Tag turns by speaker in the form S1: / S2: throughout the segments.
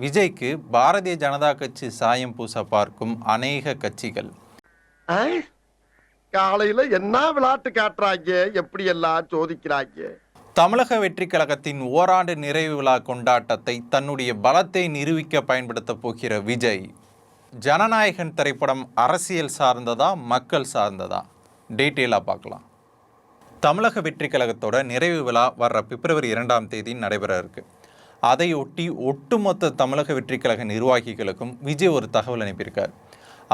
S1: விஜய்க்கு பாரதிய ஜனதா கட்சி சாயம் பூச பார்க்கும் அநேக கட்சிகள்.
S2: காலையில என்ன விளையாட்டு காட்டுறாங்க, எப்படி எல்லாம் சோதிக்கிறாங்க.
S1: தமிழக வெற்றி கழகத்தின் ஓராண்டு நிறைவு விழா கொண்டாட்டத்தை தன்னுடைய பலத்தை நிரூபிக்க பயன்படுத்த போகிற விஜய், ஜனநாயகன் திரைப்படம் அரசியல் சார்ந்ததா மக்கள் சார்ந்ததா? டீட்டெயிலாக பார்க்கலாம். தமிழக வெற்றி கழகத்தோட நிறைவு விழா வர்ற பிப்ரவரி 2ஆம் தேதி நடைபெற இருக்கு. அதையொட்டி ஒட்டுமொத்த தமிழக வெற்றி கழக நிர்வாகிகளுக்கும் விஜய் ஒரு தகவல் அனுப்பியிருக்கார்.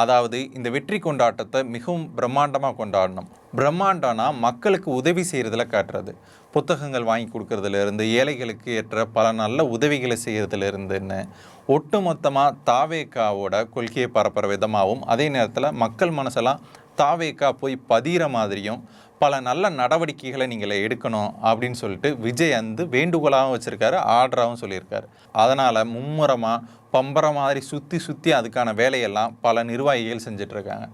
S1: அதாவது இந்த வெற்றி கொண்டாட்டத்தை மிகவும் பிரம்மாண்டமாக கொண்டாடணும். பிரம்மாண்டம்னா மக்களுக்கு உதவி செய்கிறதுல காட்டுறது, புத்தகங்கள் வாங்கி கொடுக்கறதுலேருந்து ஏழைகளுக்கு ஏற்ற பல நல்ல உதவிகளை செய்கிறதுலேருந்துன்னு ஒட்டுமொத்தமாக தாவேக்காவோட கொள்கையை பரப்புகிற விதமாகவும், அதே நேரத்தில் மக்கள் மனசெல்லாம் தாவேக்கா போய் பதிகிற மாதிரியும் பல நல்ல நடவடிக்கைகளை நீங்கள் எடுக்கணும் அப்படின்னு சொல்லிட்டு விஜய் வேண்டுகோளாகவும் வச்சுருக்காரு, ஆர்டராகவும் சொல்லியிருக்காரு. அதனால் மும்முரமாக பம்பர மாதிரி சுற்றி அதுக்கான வேலையெல்லாம் பல நிர்வாகிகள் செஞ்சிட்ருக்காங்க.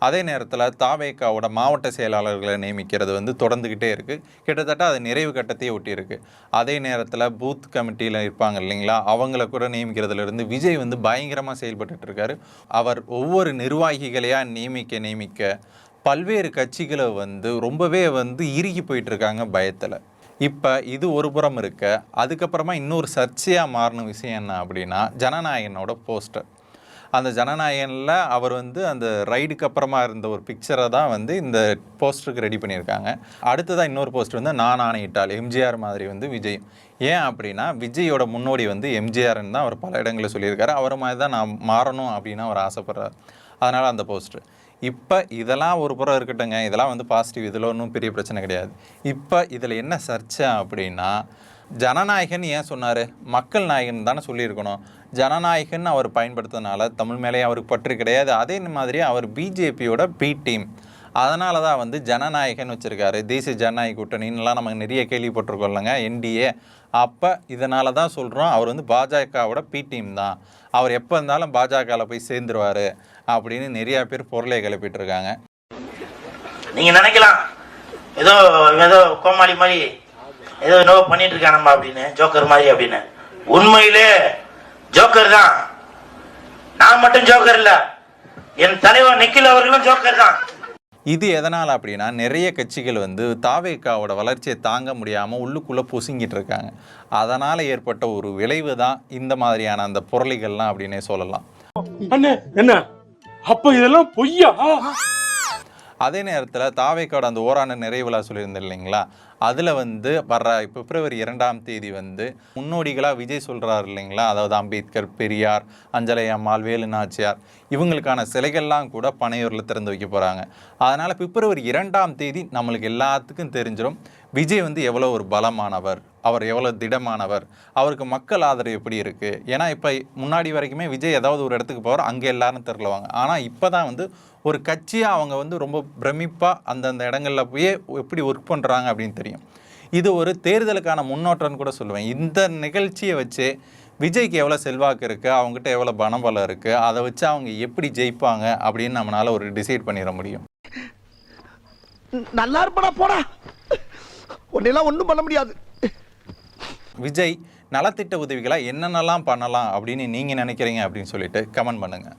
S1: அதே நேரத்தில் தாவேக்காவோட மாவட்ட செயலாளர்களை நியமிக்கிறது தொடர்ந்துக்கிட்டே இருக்குது. கிட்டத்தட்ட அது நிறைவு கட்டத்தையே ஒட்டியிருக்கு. அதே நேரத்தில் பூத் கமிட்டியில் இருப்பாங்க இல்லைங்களா, அவங்கள கூட நியமிக்கிறதுலேருந்து விஜய் பயங்கரமாக செயல்பட்டுருக்காரு. அவர் ஒவ்வொரு நிர்வாகிகளையாக நியமிக்க பல்வேறு கட்சிகளை ரொம்பவே இறுகி போயிட்டுருக்காங்க பயத்தில். இப்போ இது ஒரு புறம் இருக்க, அதுக்கப்புறமா இன்னொரு சர்ச்சையாக மாறின விஷயம் என்ன அப்படின்னா, ஜனநாயகனோட போஸ்டர். அந்த ஜனநாயகனில் அவர் அந்த ரைடுக்கு அப்புறமா இருந்த ஒரு பிக்சரை தான் இந்த போஸ்டருக்கு ரெடி பண்ணியிருக்காங்க. அடுத்ததாக இன்னொரு போஸ்டர் நான் ஆணையிட்டால் எம்ஜிஆர் மாதிரி விஜய். ஏன் அப்படின்னா விஜயோட முன்னோடி எம்ஜிஆர்ன்னு தான் அவர் பல இடங்களில் சொல்லியிருக்காரு. அவர் மாதிரி தான் நான் மாறணும் அப்படின்னு அவர் ஆசைப்படுறார். அதனால் அந்த போஸ்டர். இப்போ இதெல்லாம் ஒரு புறம் இருக்கட்டுங்க, இதெல்லாம் பாசிட்டிவ், இதில் ஒன்றும் பெரிய பிரச்சனை கிடையாது. இப்போ இதில் என்ன சர்ச்சை அப்படின்னா, ஜனநாயகன் ஏன் சொன்னார்? மக்கள் நாயகன் தானே சொல்லியிருக்கணும். ஜனநாயகன் அவர் பயன்படுத்துறதுனால தமிழ் மேலேயே அவருக்கு பற்று கிடையாது. அதே மாதிரி அவர் பிஜேபியோட பி டீம், அதனால தான் ஜனநாயகன் வச்சுருக்காரு. தேசிய ஜனநாயக கூட்டணின்னுலாம் நம்ம நிறைய கேள்விப்பட்டிருக்கோம்லங்க, என்டிஏ. அப்போ இதனால தான் சொல்கிறோம், அவர் பாஜகவோட பி டீம் தான், அவர் எப்போ இருந்தாலும் பாஜகவில் போய் சேர்ந்துருவார் அப்படின்னு நிறையா பேர் பொருளை கிளப்பிட்டு இருக்காங்க.
S3: நீங்கள் நினைக்கலாம் ஏதோ ஏதோ கோமாளி மாதிரி ஏதோ நோ பண்ணிட்டு இருக்கானம்மா அப்படின்னு, ஜோக்கர் மாதிரி அப்படின்னு. உண்மையிலே ஜோக்கர் தான். நான் மட்டும் ஜோக்கர் இல்ல, என் தலைவர் நிக்கில் அவர்களும் ஜோக்கர் தான்.
S1: இது எதனால் அப்படின்னா, நிறைய கட்சிகள் தாவேக்காவோட வளர்ச்சியை தாங்க முடியாமல் உள்ளுக்குள்ளே பொசுங்கிட்டு இருக்காங்க. அதனால் ஏற்பட்ட ஒரு விளைவு தான் இந்த மாதிரியான அந்த பொருளிகள்லாம் அப்படின்னே சொல்லலாம்.
S4: என்ன அப்போ இதெல்லாம் பொய்யா?
S1: அதே நேரத்தில் தாவேக்காவோட அந்த ஓராண்டு நிறைவு விழா சொல்லியிருந்தேன் இல்லைங்களா, அதில் வர்ற பிப்ரவரி 2ஆம் தேதி முன்னோடிகளாக விஜய் சொல்கிறார் இல்லைங்களா, அதாவது அம்பேத்கர், பெரியார், அஞ்சலை அம்மாள், வேலு நாச்சியார், இவங்களுக்கான சிலைகள்லாம் கூட பனையூரில் திறந்து வைக்க போகிறாங்க. அதனால் பிப்ரவரி 2ஆம் தேதி நம்மளுக்கு எல்லாத்துக்கும் தெரிஞ்சிடும் விஜய் எவ்வளோ ஒரு பலமானவர், அவர் எவ்வளோ திடமானவர், அவருக்கு மக்கள் ஆதரவு எப்படி இருக்குது. ஏன்னா இப்போ முன்னாடி வரைக்குமே விஜய் ஏதாவது ஒரு இடத்துக்கு போவார், அங்கே எல்லாரும் திரளுவாங்க. ஆனால் இப்போ தான் ஒரு கட்சியாக அவங்க ரொம்ப பிரமிப்பாக அந்தந்த இடங்களில் போய் எப்படி ஒர்க் பண்ணுறாங்க அப்படின்னு தெரியும். இது ஒரு தேர்தலுக்கான முன்னோட்டம்னு கூட சொல்லுவேன். இந்த நிகழ்ச்சியை வச்சு விஜய்க்கு எவ்வளோ செல்வாக்கு இருக்குது, அவங்ககிட்ட எவ்வளோ பணபலம் இருக்குது, அதை வச்சு அவங்க எப்படி ஜெயிப்பாங்க அப்படின்னு நம்மளால் ஒரு டிசைட் பண்ணிட முடியும்.
S2: நல்லா இருப்படா போடா, ஒன்னெல்லாம் ஒன்றும் பண்ண முடியாது.
S1: விஜய் நலத்திட்ட உதவிகளாக என்னென்னலாம் பண்ணலாம் அப்படின்னு நீங்கள் நினைக்கிறீங்க அப்படின்னு சொல்லிட்டு கமெண்ட் பண்ணுங்கள்.